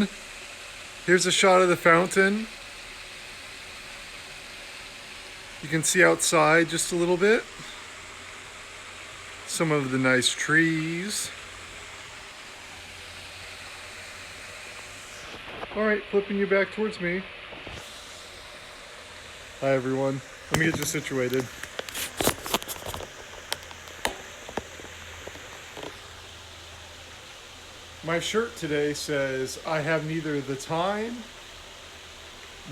everyone. Here's a shot of the fountain. You can see outside just a little bit. Some of the nice trees. Alright, flipping you back towards me. Hi everyone. Let me get you situated. My shirt today says, I have neither the time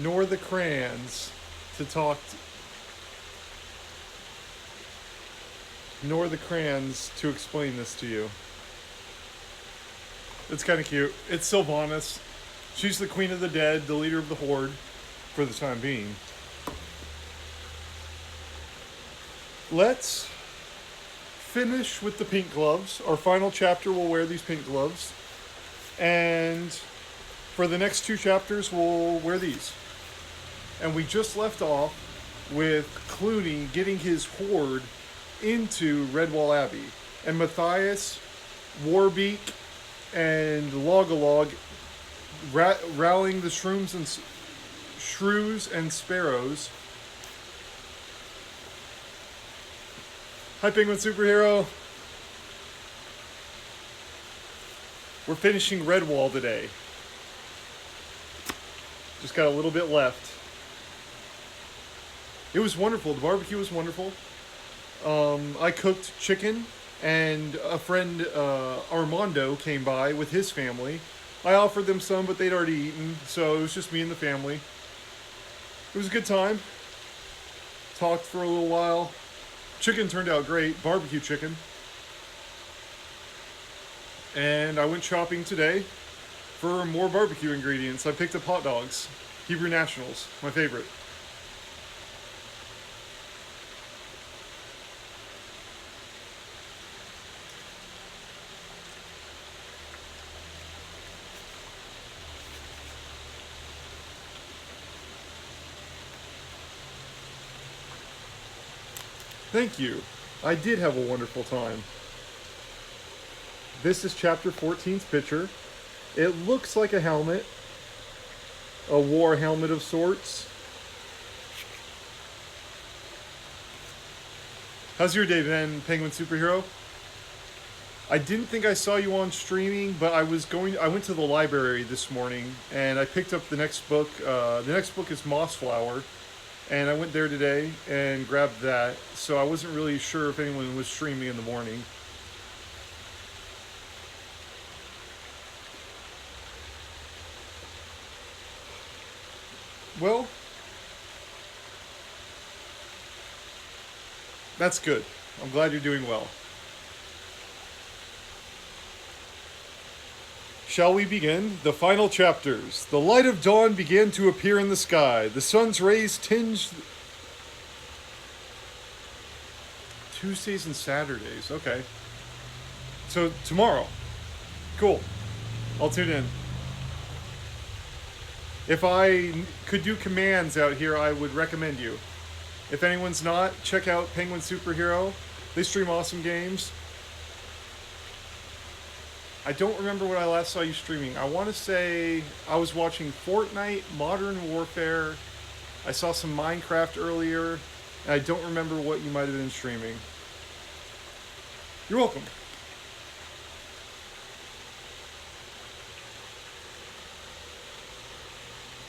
nor the crayons to talk nor the crayons to explain this to you. It's kind of cute. It's Sylvanas. She's the queen of the dead, the leader of the horde, for the time being. Let's finish with the pink gloves. Our final chapter will wear these pink gloves. And for the next two chapters, we'll wear these. And we just left off with Clooney getting his horde into Redwall Abbey. And Matthais, Warbeak, and Logalog rallying the shrews and sparrows. Hi, Penguin Superhero. We're finishing Redwall today. Just got a little bit left. It was wonderful. The barbecue was wonderful. I cooked chicken, and a friend, Armando, came by with his family. I offered them some, but they'd already eaten, so it was just me and the family. It was a good time. Talked for a little while. Chicken turned out great, barbecue chicken. And I went shopping today for more barbecue ingredients. I picked up hot dogs, Hebrew Nationals, my favorite. Thank you. I did have a wonderful time. This is chapter 14's picture. It looks like a helmet. A war helmet of sorts. How's your day been, Penguin Superhero? I didn't think I saw you on streaming, but I went to the library this morning and I picked up the next book. The next book is Mossflower. And I went there today and grabbed that, so I wasn't really sure if anyone was streaming in the morning. Well, that's good. I'm glad you're doing well. Shall we begin? The final chapters. The light of dawn began to appear in the sky. The sun's rays tinged... Tuesdays and Saturdays. Okay. So, tomorrow. Cool. I'll tune in. If I could do commands out here, I would recommend you. If anyone's not, check out Penguin Superhero. They stream awesome games. I don't remember what I last saw you streaming. I want to say I was watching Fortnite, Modern Warfare. I saw some Minecraft earlier. And I don't remember what you might have been streaming. You're welcome.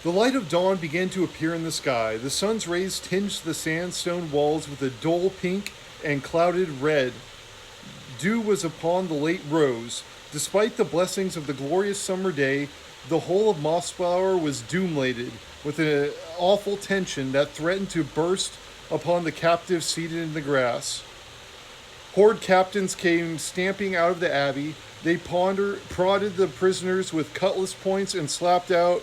The light of dawn began to appear in the sky. The sun's rays tinged the sandstone walls with a dull pink and clouded red. Dew was upon the late rose. Despite the blessings of the glorious summer day, the whole of Mossflower was doom-laden with an awful tension that threatened to burst upon the captives seated in the grass. Horde captains came stamping out of the abbey. They prodded the prisoners with cutlass points and slapped out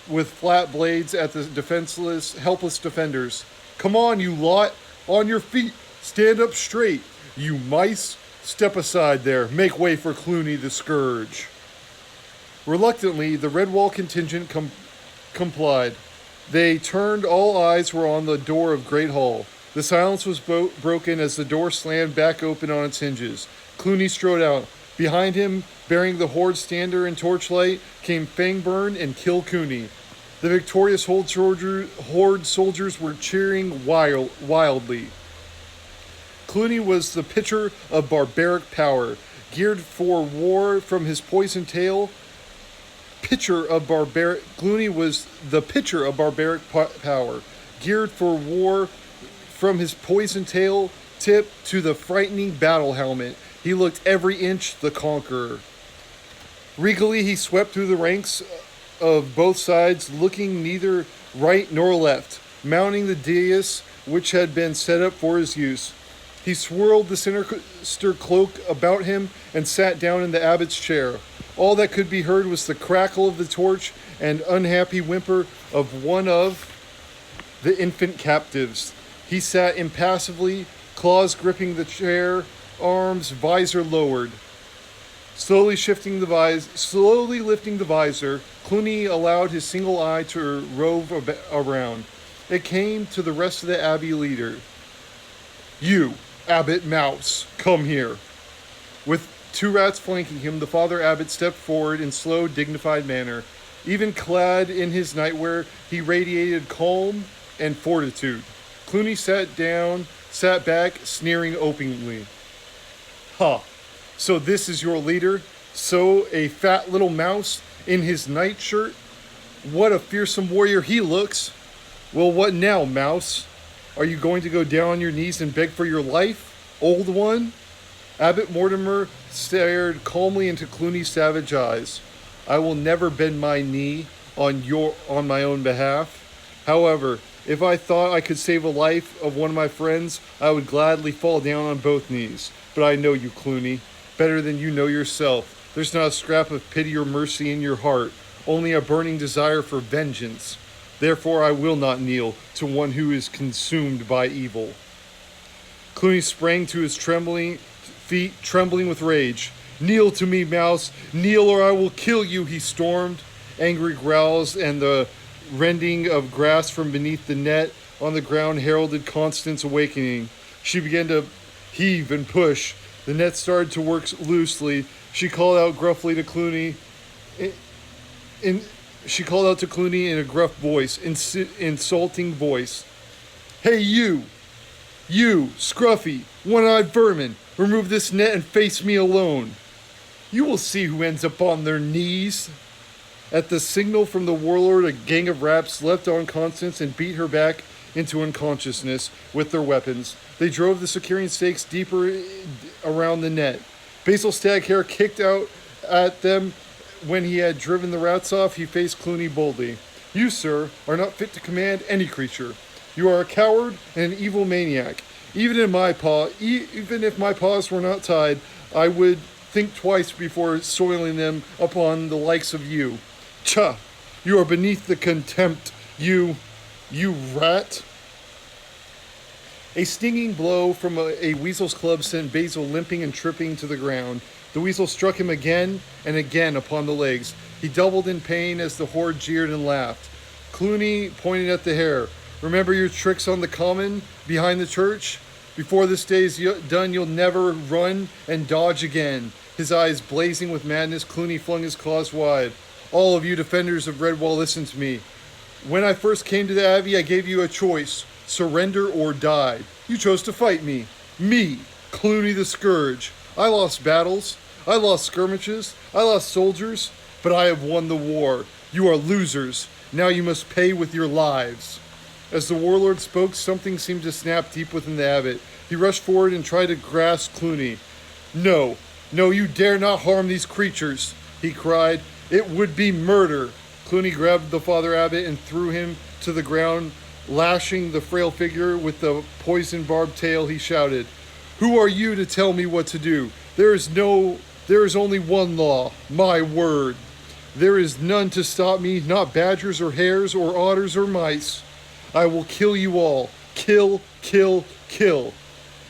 with flat blades at the defenseless, helpless defenders. Come on, you lot! On your feet! Stand up straight! You mice! Step aside there. Make way for Clooney the Scourge. Reluctantly, the Redwall contingent complied. They turned. All eyes were on the door of Great Hall. The silence was broken as the door slammed back open on its hinges. Clooney strode out. Behind him, bearing the horde standard and torchlight, came Fangburn and Kill Cooney. The victorious horde soldiers were cheering wildly. Clooney was the pitcher of barbaric power, geared for war from his poisoned tail. Clooney was the pitcher of barbaric power, geared for war from his poisoned tail tip to the frightening battle helmet. He looked every inch the conqueror. Regally, he swept through the ranks of both sides, looking neither right nor left, mounting the dais which had been set up for his use. He swirled the sinister cloak about him and sat down in the abbot's chair. All that could be heard was the crackle of the torch and unhappy whimper of one of the infant captives. He sat impassively, claws gripping the chair, arms, visor lowered. Slowly lifting the visor, Clooney allowed his single eye to rove around. It came to the rest of the Abbey leader. "You, Abbot Mouse, come here." With two rats flanking him, the Father Abbot stepped forward in slow, dignified manner. Even clad in his nightwear, he radiated calm and fortitude. Clooney sat back, sneering openly. "Ha, so this is your leader? So a fat little mouse in his nightshirt? What a fearsome warrior he looks. Well, what now, Mouse? Are you going to go down on your knees and beg for your life, old one?" Abbot Mortimer stared calmly into Clooney's savage eyes. "I will never bend my knee on my own behalf. However, if I thought I could save a life of one of my friends, I would gladly fall down on both knees. But I know you, Clooney, better than you know yourself. There's not a scrap of pity or mercy in your heart, only a burning desire for vengeance. Therefore I will not kneel to one who is consumed by evil." Clooney sprang to his trembling feet, trembling with rage. "Kneel to me, Mouse! Kneel or I will kill you!" he stormed. Angry growls and the rending of grass from beneath the net on the ground heralded Constance's awakening. She began to heave and push. The net started to work loosely. She called out gruffly to Clooney. She called out to Clooney in a gruff voice, insulting voice. "Hey, you, scruffy, one-eyed vermin! Remove this net and face me alone. You will see who ends up on their knees." At the signal from the warlord, a gang of raps leapt on Constance and beat her back into unconsciousness with their weapons. They drove the securing stakes deeper around the net. Basil Staghair kicked out at them. When he had driven the rats off, he faced Clooney boldly. "You, sir, are not fit to command any creature. You are a coward and an evil maniac. Even if my paws were not tied, I would think twice before soiling them upon the likes of you. Tcha! You are beneath the contempt, you rat." A stinging blow from a weasel's club sent Basil limping and tripping to the ground. The weasel struck him again and again upon the legs. He doubled in pain as the horde jeered and laughed. Clooney pointed at the hare. "Remember your tricks on the common behind the church? Before this day is done, you'll never run and dodge again." His eyes blazing with madness, Clooney flung his claws wide. "All of you defenders of Redwall, listen to me. When I first came to the Abbey, I gave you a choice. Surrender or die. You chose to fight me. Me, Clooney the Scourge. I lost battles. I lost skirmishes. I lost soldiers. But I have won the war. You are losers. Now you must pay with your lives." As the warlord spoke, something seemed to snap deep within the abbot. He rushed forward and tried to grasp Clooney. No, you dare not harm these creatures," he cried. "It would be murder." Clooney grabbed the Father Abbot and threw him to the ground. Lashing the frail figure with the poison-barbed tail, he shouted, "Who are you to tell me what to do? There is only one law, my word. There is none to stop me, not badgers or hares or otters or mice. I will kill you all. Kill, kill, kill."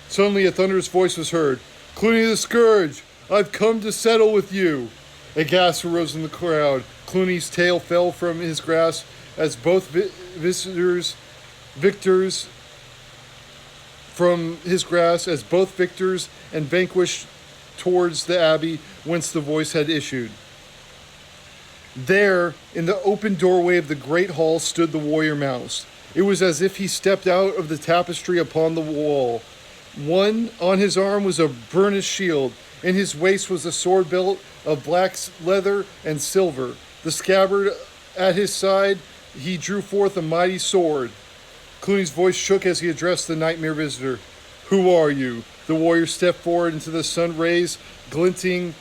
Suddenly a thunderous voice was heard. "Clooney the Scourge, I've come to settle with you." A gasp arose in the crowd. Clooney's tail fell from his grasp as both victors and vanquished towards the Abbey, whence the voice had issued. There, in the open doorway of the great hall, stood the warrior mouse. It was as if he stepped out of the tapestry upon the wall. On his arm was a burnished shield. In his waist was a sword belt of black leather and silver. The scabbard at his side, he drew forth a mighty sword. Clooney's voice shook as he addressed the nightmare visitor. Who are you? The warrior stepped forward into the sun rays, glinting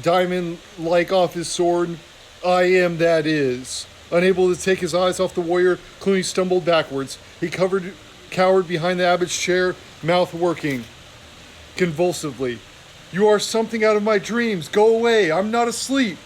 diamond-like off his sword. I am that is. Unable to take his eyes off the warrior, Clooney stumbled backwards. He cowered behind the abbot's chair, mouth working convulsively. You are something out of my dreams. Go away. I'm not asleep.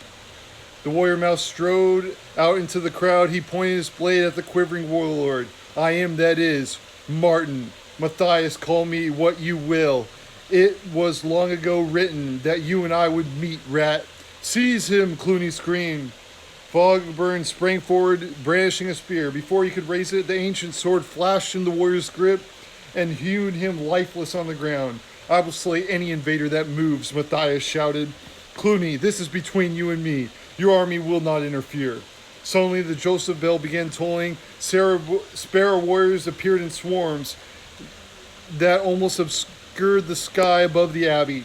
The warrior mouse strode out into the crowd. He pointed his blade at the quivering warlord. I am that is. Martin. Matthais, call me what you will. It was long ago written that you and I would meet, rat. Seize him, Clooney screamed. Fogburn sprang forward, brandishing a spear. Before he could raise it, the ancient sword flashed in the warrior's grip and hewed him lifeless on the ground. I will slay any invader that moves, Matthais shouted. Clooney, this is between you and me. Your army will not interfere. Suddenly the Joseph bell began tolling. Sparrow warriors appeared in swarms that almost obscured the sky above the abbey.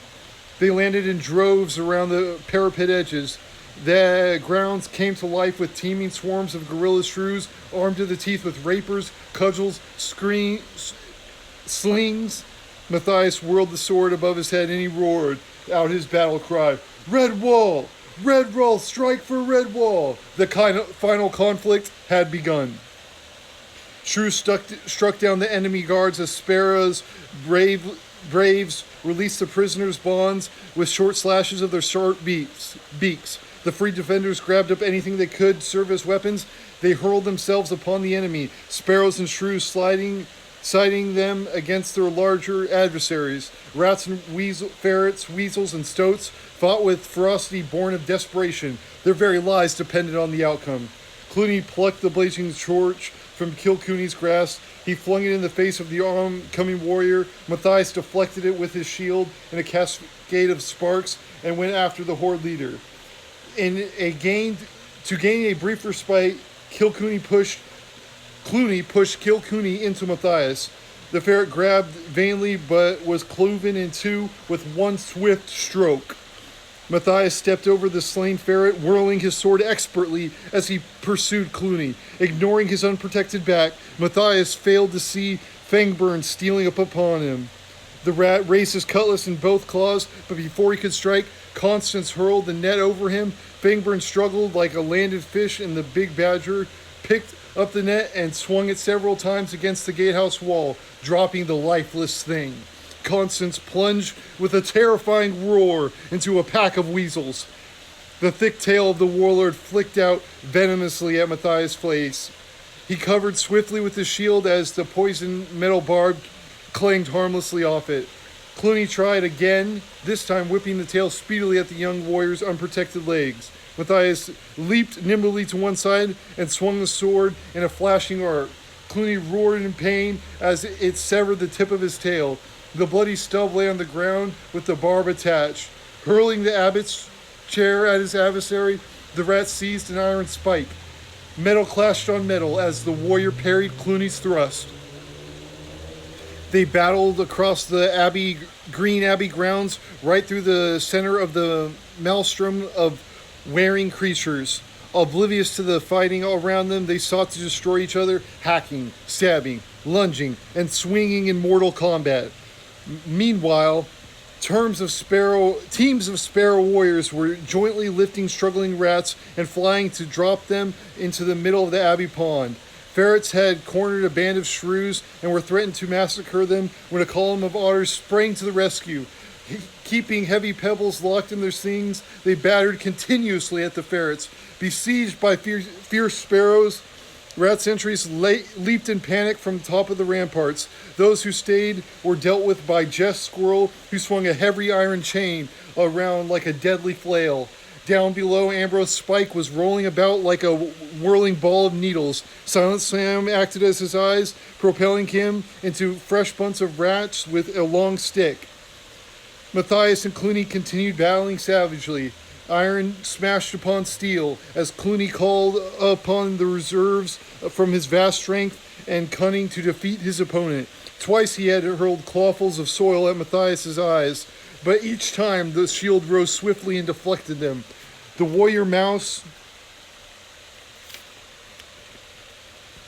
They landed in droves around the parapet edges. The grounds came to life with teeming swarms of guerrilla shrews armed to the teeth with rapers, cudgels, slings. Matthais whirled the sword above his head and he roared out his battle cry. Redwall! Redwall! Strike for Redwall! The final conflict had begun. Shrews struck down the enemy guards as Sparrow's braves released the prisoners' bonds with short slashes of their sharp beaks. The free defenders grabbed up anything they could serve as weapons. They hurled themselves upon the enemy, sparrows and shrews siding them against their larger adversaries. Rats and ferrets, weasels, and stoats fought with ferocity born of desperation. Their very lives depended on the outcome. Clooney plucked the blazing torch from Kilcooney's grasp. He flung it in the face of the oncoming warrior. Matthais deflected it with his shield in a cascade of sparks and went after the horde leader. To gain a brief respite, Clooney pushed Kilcooney into Matthais. The ferret grabbed vainly but was cloven in two with one swift stroke. Matthais stepped over the slain ferret, whirling his sword expertly as he pursued Clooney. Ignoring his unprotected back, Matthais failed to see Fangburn stealing up upon him. The rat raised his cutlass in both claws, but before he could strike, Constance hurled the net over him. Fangburn struggled like a landed fish, and the big badger picked up the net and swung it several times against the gatehouse wall, dropping the lifeless thing. Constance plunged with a terrifying roar into a pack of weasels. The thick tail of the warlord flicked out venomously at Matthais' face. He covered swiftly with his shield as the poisoned metal barb clanged harmlessly off it. Clooney tried again, this time whipping the tail speedily at the young warrior's unprotected legs. Matthais leaped nimbly to one side and swung the sword in a flashing arc. Clooney roared in pain as it severed the tip of his tail. The bloody stub lay on the ground with the barb attached. Hurling the abbot's chair at his adversary, the rat seized an iron spike. Metal clashed on metal as the warrior parried Clooney's thrust. They battled across the green abbey grounds, right through the center of the maelstrom of wearing creatures. Oblivious to the fighting around them, they sought to destroy each other, hacking, stabbing, lunging, and swinging in mortal combat. Meanwhile, teams of sparrow warriors were jointly lifting struggling rats and flying to drop them into the middle of the abbey pond. Ferrets had cornered a band of shrews and were threatened to massacre them when a column of otters sprang to the rescue. Keeping heavy pebbles locked in their slings, they battered continuously at the ferrets. Besieged by fierce sparrows, rat sentries leaped in panic from the top of the ramparts. Those who stayed were dealt with by Jess Squirrel, who swung a heavy iron chain around like a deadly flail. Down below, Ambrose Spike was rolling about like a whirling ball of needles. Silent Sam acted as his eyes, propelling him into fresh bunts of rats with a long stick. Matthais and Clooney continued battling savagely. Iron smashed upon steel as Clooney called upon the reserves from his vast strength and cunning to defeat his opponent. Twice he had hurled clawfuls of soil at Matthais' eyes, but each time the shield rose swiftly and deflected them. The warrior mouse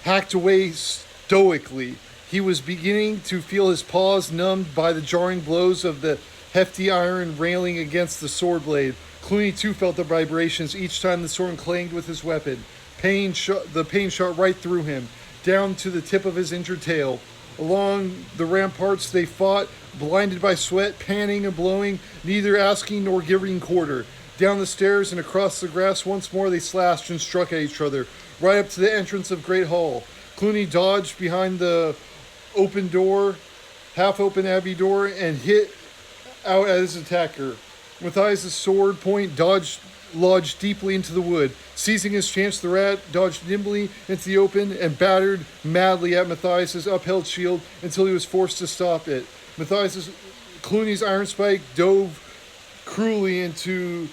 hacked away stoically. He was beginning to feel his paws numbed by the jarring blows of the hefty iron railing against the sword blade. Clooney too felt the vibrations each time the sword clanged with his weapon. The pain shot right through him, down to the tip of his injured tail. Along the ramparts they fought, blinded by sweat, panting and blowing, neither asking nor giving quarter. Down the stairs and across the grass once more they slashed and struck at each other, right up to the entrance of Great Hall. Clooney dodged behind the open door, half-open abbey door, and hit out at his attacker. Matthais' sword point lodged deeply into the wood. Seizing his chance, the rat dodged nimbly into the open and battered madly at Matthais' upheld shield until he was forced to stop it. Clooney's iron spike dove cruelly into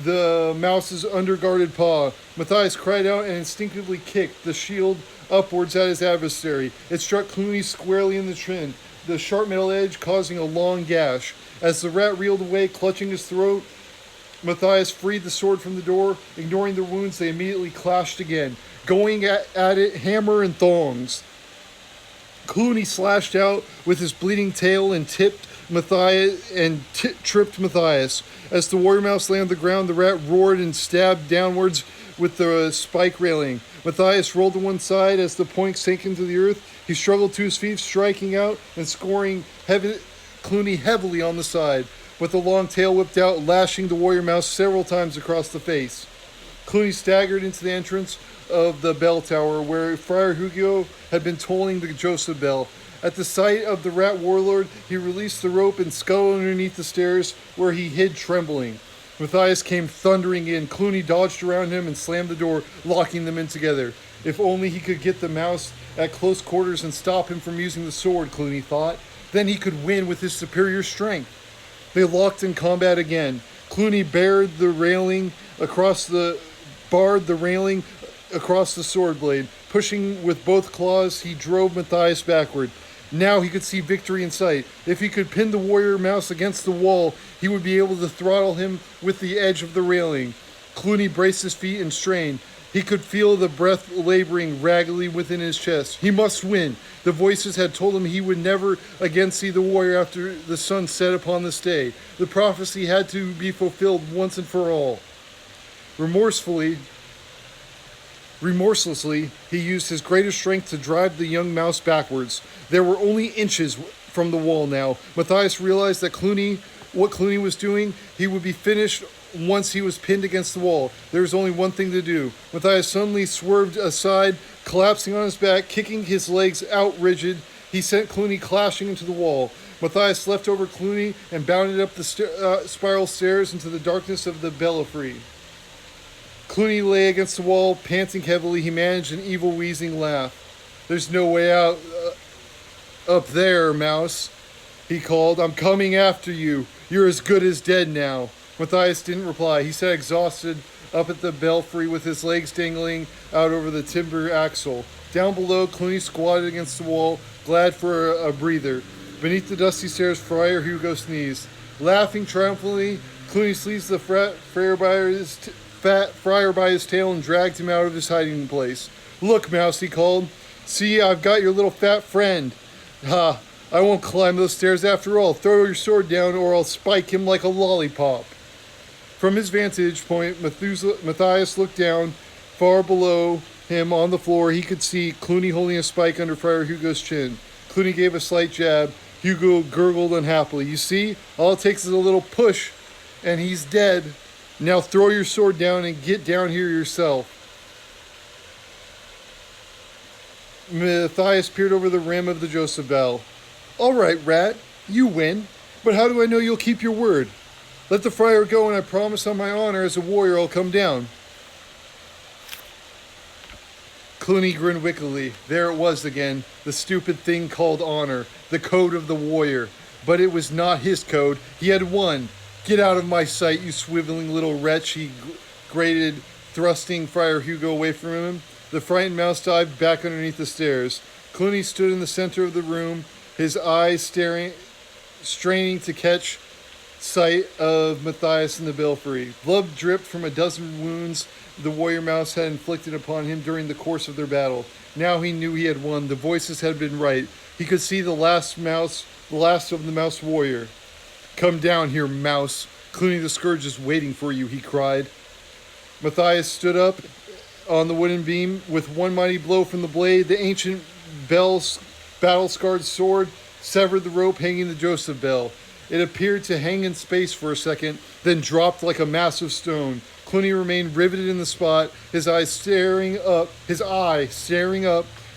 the mouse's underguarded paw. Matthais cried out and instinctively kicked the shield upwards at his adversary. It struck Clooney squarely in the chin, the sharp metal edge causing a long gash. As the rat reeled away, clutching his throat, Matthais freed the sword from the door. Ignoring the wounds, they immediately clashed again, going at it hammer and thongs. Clooney slashed out with his bleeding tail and tripped Matthais. As the warrior mouse lay on the ground, the rat roared and stabbed downwards with the spike railing. Matthais rolled to one side as the point sank into the earth. He struggled to his feet, striking out and scoring Clooney heavily on the side, with the long tail whipped out, lashing the warrior mouse several times across the face. Clooney staggered into the entrance of the bell tower, where Friar Hugo had been tolling the Joseph bell. At the sight of the rat warlord, he released the rope and scuttled underneath the stairs, where he hid trembling. Matthais came thundering in. Clooney dodged around him and slammed the door, locking them in together. If only he could get the mouse at close quarters and stop him from using the sword, Clooney thought. Then he could win with his superior strength. They locked in combat again. Clooney barred the railing across the sword blade. Pushing with both claws, he drove Matthais backward. Now he could see victory in sight. If he could pin the warrior mouse against the wall, he would be able to throttle him with the edge of the railing. Clooney braced his feet and strained. He could feel the breath laboring raggedly within his chest. He must win. The voices had told him he would never again see the warrior after the sun set upon this day. The prophecy had to be fulfilled once and for all. Remorselessly, he used his greatest strength to drive the young mouse backwards. There were only inches from the wall now. Matthais realized that what Clooney was doing, he would be finished once he was pinned against the wall. There was only one thing to do. Matthais suddenly swerved aside, collapsing on his back, kicking his legs out rigid. He sent Clooney clashing into the wall. Matthais leapt over Clooney and bounded up the spiral stairs into the darkness of the belfry. Clooney lay against the wall, panting heavily. He managed an evil, wheezing laugh. "There's no way out up there, mouse," he called. "I'm coming after you. You're as good as dead now." Matthais didn't reply. He sat exhausted up at the belfry with his legs dangling out over the timber axle. Down below, Clooney squatted against the wall, glad for a breather. Beneath the dusty stairs, Friar Hugo sneezed. Laughing triumphantly, Clooney seized the friar by his tail and dragged him out of his hiding place. "Look, mouse," he called. "See, I've got your little fat friend. Ha, I won't climb those stairs after all. Throw your sword down or I'll spike him like a lollipop." From his vantage point, Matthais looked down. Far below him on the floor, he could see Clooney holding a spike under Friar Hugo's chin. Clooney gave a slight jab. Hugo gurgled unhappily. "You see, all it takes is a little push, and he's dead. Now throw your sword down and get down here yourself." Matthais peered over the rim of the Joseph bell. "All right, rat, you win. But how do I know you'll keep your word? Let the friar go, and I promise on my honor as a warrior I'll come down." Clooney grinned wickedly. There it was again, the stupid thing called honor, the code of the warrior. But it was not his code. He had won. Get out of my sight, you swiveling little wretch, he grated, thrusting Friar Hugo away from him. The frightened mouse dived back underneath the stairs. Clooney stood in the center of the room, his eyes straining to catch sight of Matthais in the belfry. Blood dripped from a dozen wounds the warrior mouse had inflicted upon him during the course of their battle. Now he knew he had won. The voices had been right. He could see the last of the mouse warrior. Come down here, mouse. Clooney the Scourge is waiting for you, he cried. Matthais stood up on the wooden beam. With one mighty blow from the blade, the ancient battle-scarred sword severed the rope hanging the Joseph bell. It appeared to hang in space for a second, then dropped like a massive stone. Clooney remained riveted in the spot, his eye staring up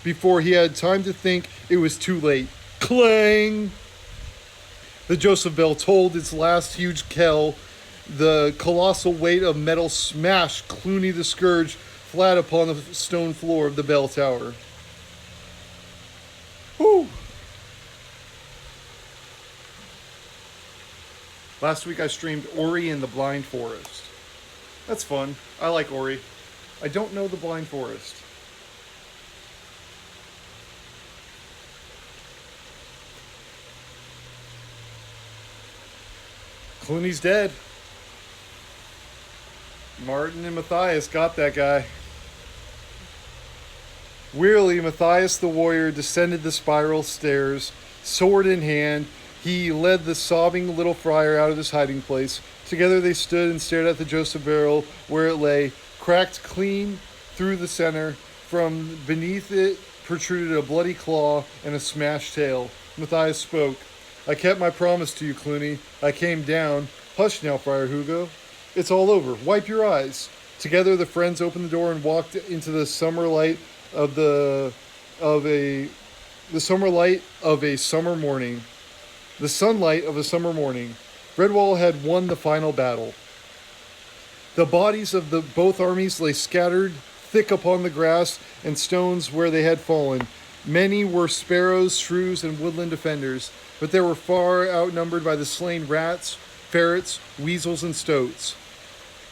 before he had time to think it was too late. Clang! The Joseph bell tolled its last huge knell. The colossal weight of metal smashed Clooney the Scourge flat upon the stone floor of the bell tower. Whew! Last week I streamed Ori and the Blind Forest. That's fun. I like Ori. I don't know the Blind Forest. Clooney's dead. Martin and Matthais got that guy. Wearily, Matthais the warrior descended the spiral stairs, sword in hand. He led the sobbing little friar out of his hiding place. Together they stood and stared at the Joseph barrel where it lay, cracked clean through the center. From beneath it protruded a bloody claw and a smashed tail. Matthais spoke. I kept my promise to you, Clooney. I came down. Hush now, Friar Hugo. It's all over. Wipe your eyes. Together the friends opened the door and walked into the summer light of a summer morning. The sunlight of a summer morning. Redwall had won the final battle. The bodies of both armies lay scattered thick upon the grass and stones where they had fallen. Many were sparrows, shrews, and woodland defenders, but they were far outnumbered by the slain rats, ferrets, weasels, and stoats.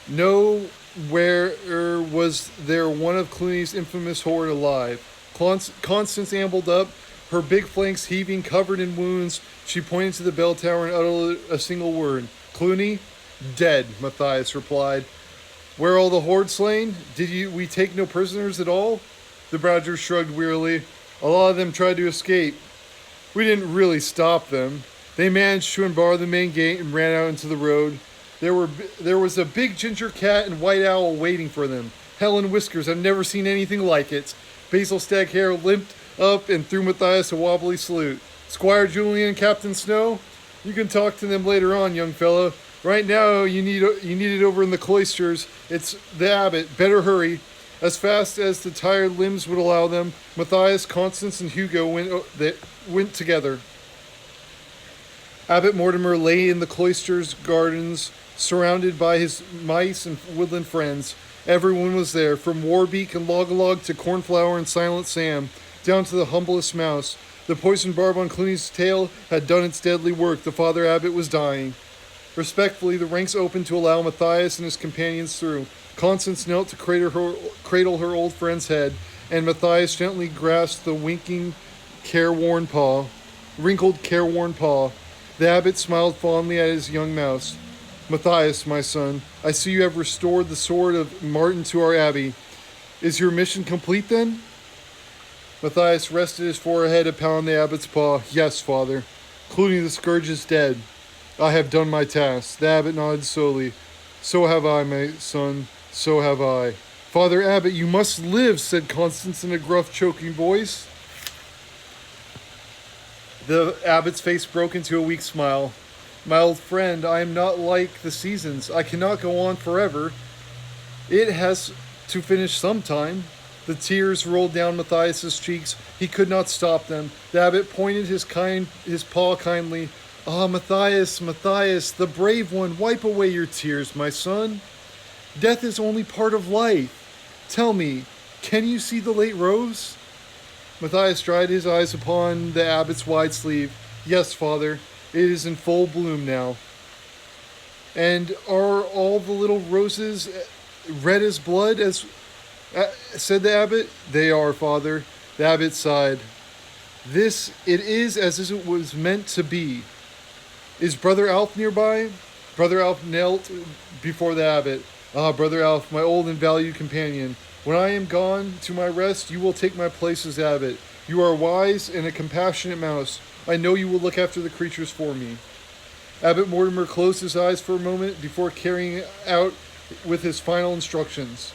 Nowhere was there one of Clooney's infamous horde alive. Constance ambled up, her big flanks heaving, covered in wounds. She pointed to the bell tower and uttered a single word. Clooney? Dead, Matthais replied. Where all the horde slain? We take no prisoners at all? The Badger shrugged wearily. A lot of them tried to escape. We didn't really stop them. They managed to unbar the main gate and ran out into the road. There was a big ginger cat and white owl waiting for them. Hell and whiskers, I've never seen anything like it. Basil Stag Hair limped up and threw Matthais a wobbly salute. Squire Julian and Captain Snow? You can talk to them later on, young fellow. Right now, you need it over in the cloisters. It's the abbot. Better hurry. As fast as the tired limbs would allow them, Matthais, Constance, and Hugo went together. Abbot Mortimer lay in the cloister's gardens, surrounded by his mice and woodland friends. Everyone was there, from Warbeak and Logalog to Cornflower and Silent Sam, down to the humblest mouse. The poisoned barb on Clooney's tail had done its deadly work. The Father Abbot was dying. Respectfully, the ranks opened to allow Matthais and his companions through. Constance knelt to cradle her old friend's head, and Matthais gently grasped the wrinkled, careworn paw. The abbot smiled fondly at his young mouse. Matthais, my son, I see you have restored the sword of Martin to our abbey. Is your mission complete then? Matthais rested his forehead upon the abbot's paw. Yes, father. Clooney the Scourge is dead. I have done my task. The abbot nodded slowly. So have I, my son. So have I. Father Abbot, you must live, said Constance in a gruff, choking voice. The abbot's face broke into a weak smile. My old friend, I am not like the seasons. I cannot go on forever. It has to finish sometime. The tears rolled down Matthais' cheeks. He could not stop them. The abbot pointed his paw kindly. Ah, Matthais, the brave one, wipe away your tears, my son. Death is only part of life. Tell me, can you see the late rose? Matthais dried his eyes upon the abbot's wide sleeve. Yes, father. It is in full bloom now. And are all the little roses red as blood, as said the abbot? They are, Father. The abbot sighed. This it is as it was meant to be. Is Brother Alf nearby? Brother Alf knelt before the abbot. Ah, Brother Alf, my old and valued companion. When I am gone to my rest, you will take my place as abbot. You are wise and a compassionate mouse. I know you will look after the creatures for me. Abbot Mortimer closed his eyes for a moment before carrying out with his final instructions.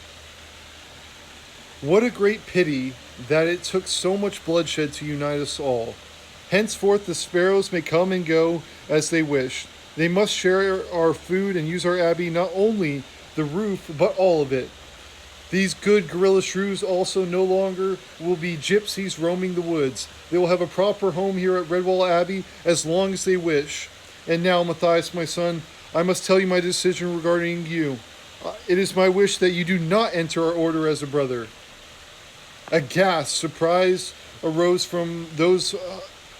What a great pity that it took so much bloodshed to unite us all. Henceforth the sparrows may come and go as they wish. They must share our food and use our abbey, not only the roof, but all of it. These good gorilla shrews also no longer will be gypsies roaming the woods. They will have a proper home here at Redwall Abbey as long as they wish. And now, Matthais, my son, I must tell you my decision regarding you. It is my wish that you do not enter our order as a brother. A gasp, surprise arose from those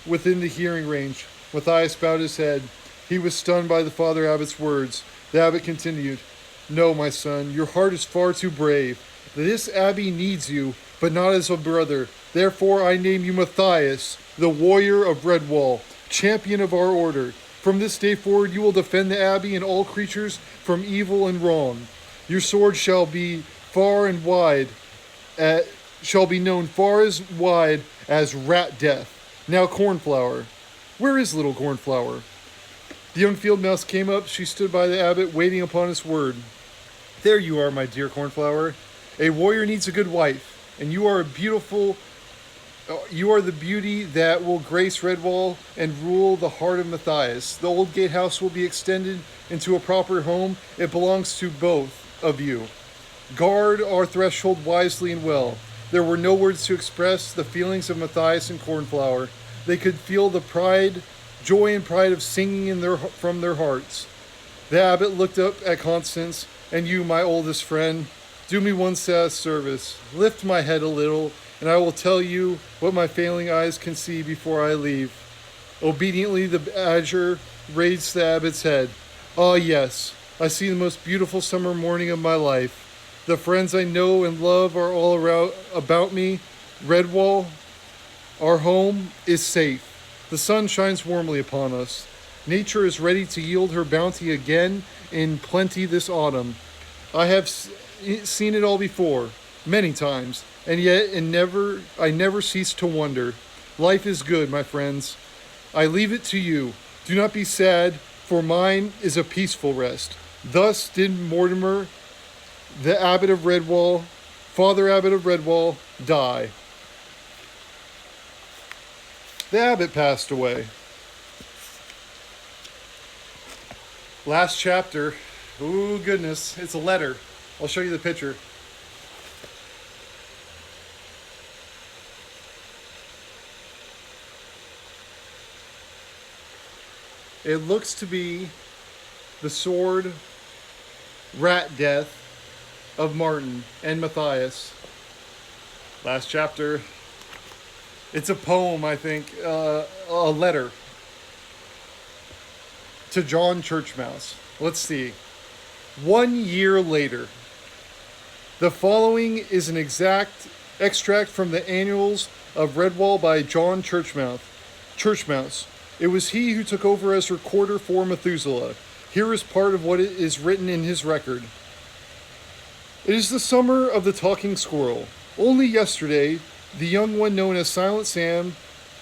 within the hearing range. Matthais bowed his head. He was stunned by the Father Abbot's words. The abbot continued, No, my son, your heart is far too brave. This abbey needs you, but not as a brother. Therefore I name you Matthais, the warrior of Redwall, champion of our order. From this day forward you will defend the abbey and all creatures from evil and wrong. Your sword shall be far and wide, shall be known far as wide as rat death. Now Cornflower. Where is little Cornflower? The young field mouse came up. She stood by the abbot, waiting upon his word. There you are, my dear Cornflower. A warrior needs a good wife, and you are the beauty that will grace Redwall and rule the heart of Matthais. The old gatehouse will be extended into a proper home. It belongs to both of you. Guard our threshold wisely and well. There were no words to express the feelings of Matthais and Cornflower. They could feel the joy and pride of singing from their hearts. The abbot looked up at Constance. And you, my oldest friend, do me one service. Lift my head a little, and I will tell you what my failing eyes can see before I leave. Obediently the badger raised the abbot's head. Ah, yes, I see the most beautiful summer morning of my life. The friends I know and love are all around about me. Redwall, our home, is safe. The sun shines warmly upon us. Nature is ready to yield her bounty again in plenty this autumn. I have seen it all before, many times, and yet I never cease to wonder. Life is good, my friends. I leave it to you. Do not be sad, for mine is a peaceful rest. Thus did Mortimer, the abbot of Redwall, Father Abbot of Redwall, die. The abbot passed away. Last chapter. Ooh, goodness. It's a letter. I'll show you the picture. It looks to be the sword rat death of Martin and Matthais. Last chapter. It's a poem, I think. A letter to John Churchmouse. Let's see. 1 year later. The following is an exact extract from the Annuals of Redwall by John Churchmouse. It was he who took over as recorder for Methuselah. Here is part of what is written in his record. It is the summer of the talking squirrel. Only yesterday, the young one known as Silent Sam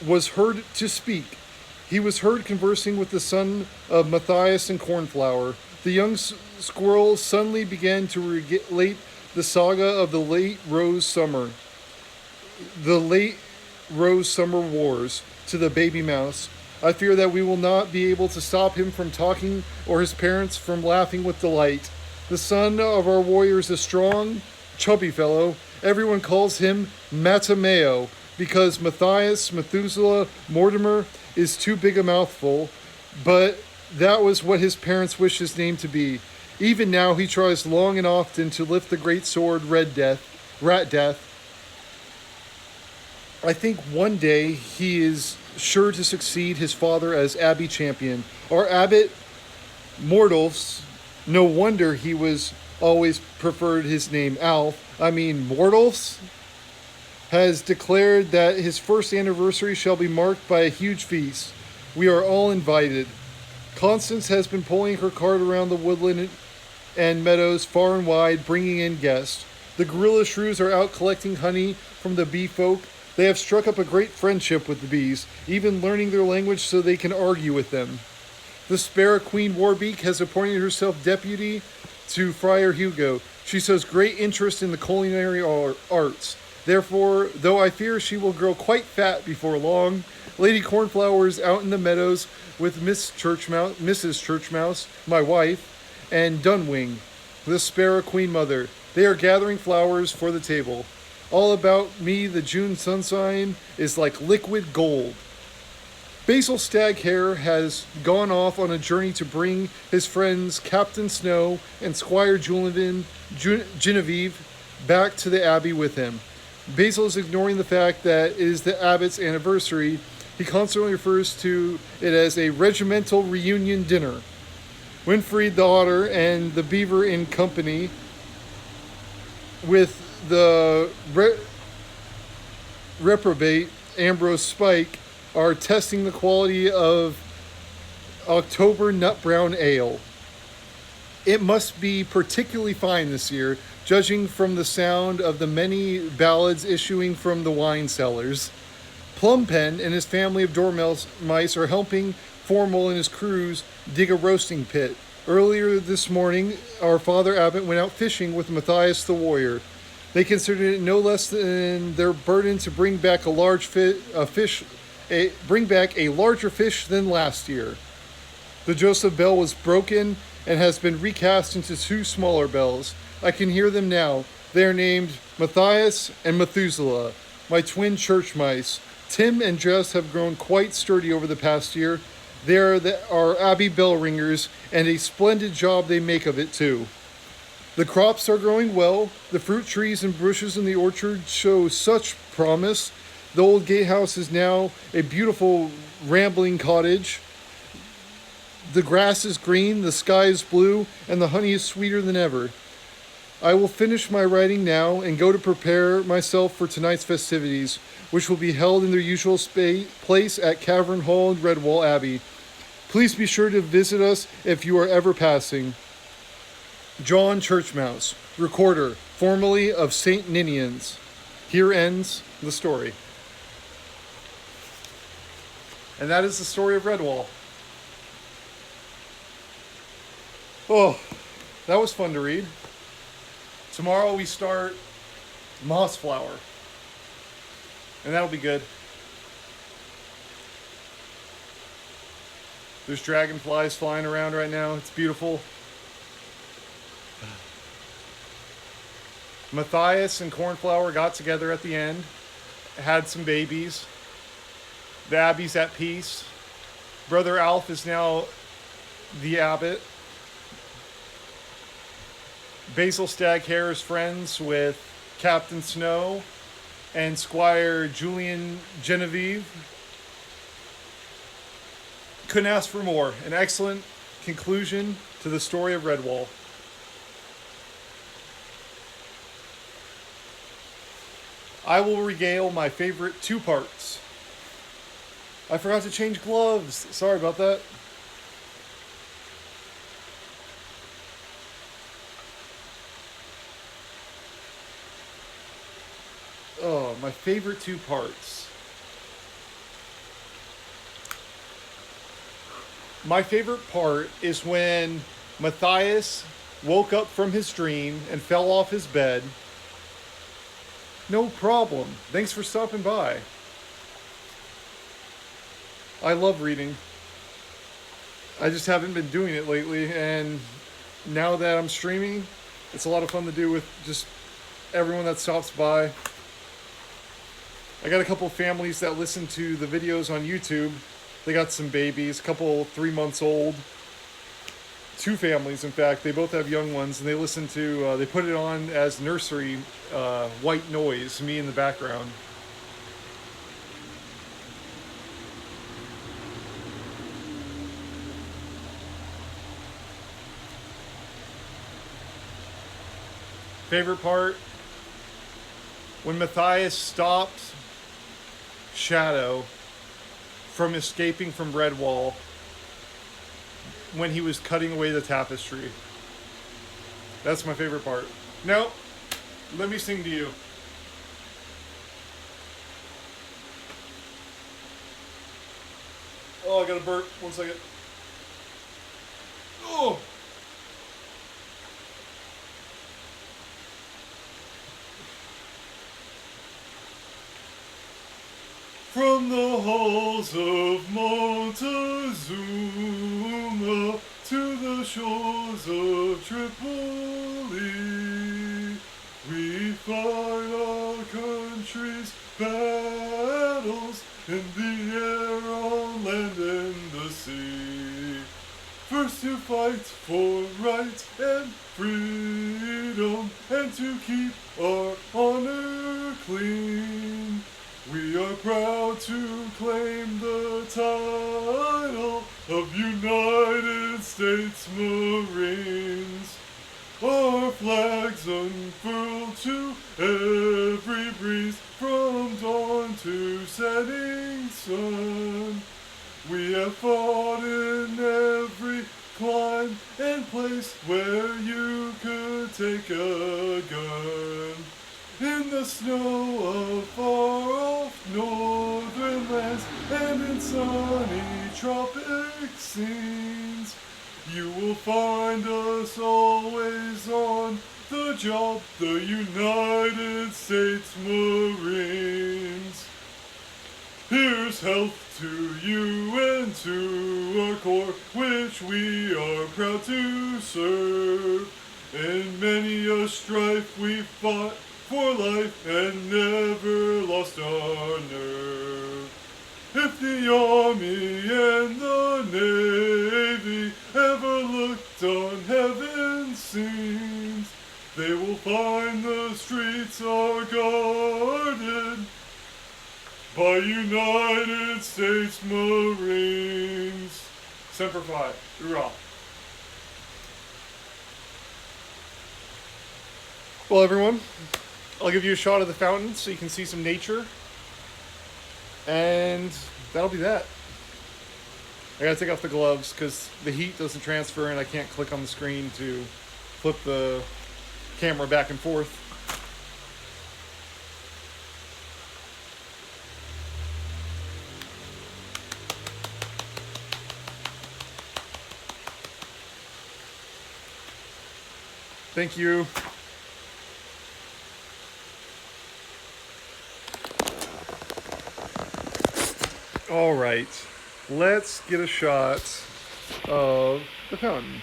was heard to speak. He was heard conversing with the son of Matthais and Cornflower. The young squirrel suddenly began to relate the saga of the late rose summer wars to the baby mouse. I fear that we will not be able to stop him from talking or his parents from laughing with delight. The son of our warrior is a strong, chubby fellow. Everyone calls him Matthais because Matthais, Methuselah, Mortimer is too big a mouthful, but that was what his parents wished his name to be. Even now he tries long and often to lift the great sword rat death. I think one day he sure to succeed his father as Abbey champion. Our abbot, Mortals, no wonder he was always preferred his name Alf. I mean, Mortals has declared that his first anniversary shall be marked by a huge feast. We are all invited. Constance has been pulling her cart around the woodland and meadows far and wide, bringing in guests. The gorilla shrews are out collecting honey from the bee folk. They have struck up a great friendship with the bees, even learning their language so they can argue with them. The Sparrow Queen Warbeak has appointed herself deputy to Friar Hugo. She shows great interest in the culinary arts. Therefore, though I fear she will grow quite fat before long, Lady Cornflower is out in the meadows with Mrs. Churchmouse, my wife, and Dunwing, the Sparrow Queen Mother. They are gathering flowers for the table. All about me, the June sunshine is like liquid gold. Basil Staghare has gone off on a journey to bring his friends Captain Snow and Squire Genevieve back to the Abbey with him. Basil is ignoring the fact that it is the Abbot's anniversary. He constantly refers to it as a regimental reunion dinner. Winfried the Otter and the Beaver in company with the reprobate Ambrose Spike are testing the quality of October Nut Brown Ale. It must be particularly fine this year, judging from the sound of the many ballads issuing from the wine cellars. Plumpen and his family of dormice are helping Formal and his crews dig a roasting pit. Earlier this morning, our Father Abbot went out fishing with Matthais the warrior. They considered it no less than their burden to bring back a larger fish than last year. The Joseph bell was broken and has been recast into two smaller bells. I can hear them now. They are named Matthais and Methuselah, my twin church mice. Tim and Jess have grown quite sturdy over the past year. They are our Abbey bell ringers, and a splendid job they make of it too. The crops are growing well. The fruit trees and bushes in the orchard show such promise. The old gatehouse is now a beautiful rambling cottage. The grass is green, the sky is blue, and the honey is sweeter than ever. I will finish my writing now and go to prepare myself for tonight's festivities, which will be held in their usual place at Cavern Hall in Redwall Abbey. Please be sure to visit us if you are ever passing. John Churchmouse, recorder, formerly of St. Ninian's. Here ends the story. And that is the story of Redwall. Oh, that was fun to read. Tomorrow we start Mossflower. And that'll be good. There's dragonflies flying around right now. It's beautiful. Matthais and Cornflower got together at the end, had some babies. The Abbey's at peace. Brother Alf is now the abbot. Basil Staghare is friends with Captain Snow and Squire Julian Genevieve. Couldn't ask for more. An excellent conclusion to the story of Redwall. I will regale my favorite two parts. I forgot to change gloves. Sorry about that. Oh, my favorite two parts. My favorite part is when Matthais woke up from his dream and fell off his bed. No problem. Thanks for stopping by. I love reading. I just haven't been doing it lately, and now that I'm streaming, it's a lot of fun to do with just everyone that stops by. I got a couple families that listen to the videos on YouTube. They got some babies, a couple 3 months old. Two families, in fact. They both have young ones, and they listen to, they put it on as nursery white noise, me in the background. Favorite part? When Matthais stopped Shadow from escaping from Redwall when he was cutting away the tapestry. That's my favorite part. Now, let me sing to you. Oh, I got a burp. 1 second. Oh! From the halls of Montezuma to the shores of Tripoli, we fight our country's battles in the air, on land, and the sea. First to fight for right and freedom, and to keep our honor clean. We are proud to claim the title of United States Marines. Our flags unfurled to every breeze, from dawn to setting sun. We have fought in every clime and place where you could take a gun. In the snow of far-off northern lands, and in sunny tropic scenes, you will find us always on the job, the United States Marines. Here's health to you and to our corps, which we are proud to serve. In many a strife we fought for life and never lost our nerve. If the Army and the Navy ever looked on heaven's scenes, they will find the streets are guarded by United States Marines. Semper Fi. Hoorah. Well, everyone, I'll give you a shot of the fountain so you can see some nature. And that'll be that. I gotta take off the gloves because the heat doesn't transfer and I can't click on the screen to flip the camera back and forth. Thank you. All right, let's get a shot of the fountain.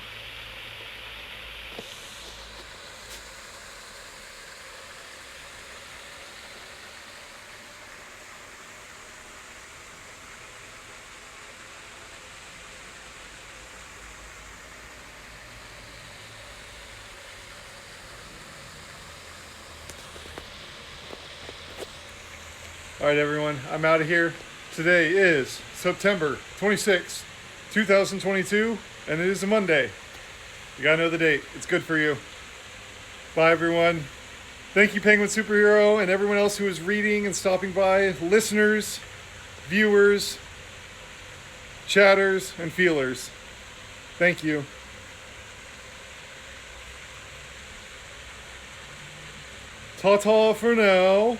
All right, everyone, I'm out of here. Today is September 26th, 2022, and it is a Monday. You gotta know the date. It's good for you. Bye, everyone. Thank you, Penguin Superhero, and everyone else who is reading and stopping by, listeners, viewers, chatters, and feelers. Thank you. Ta-ta for now.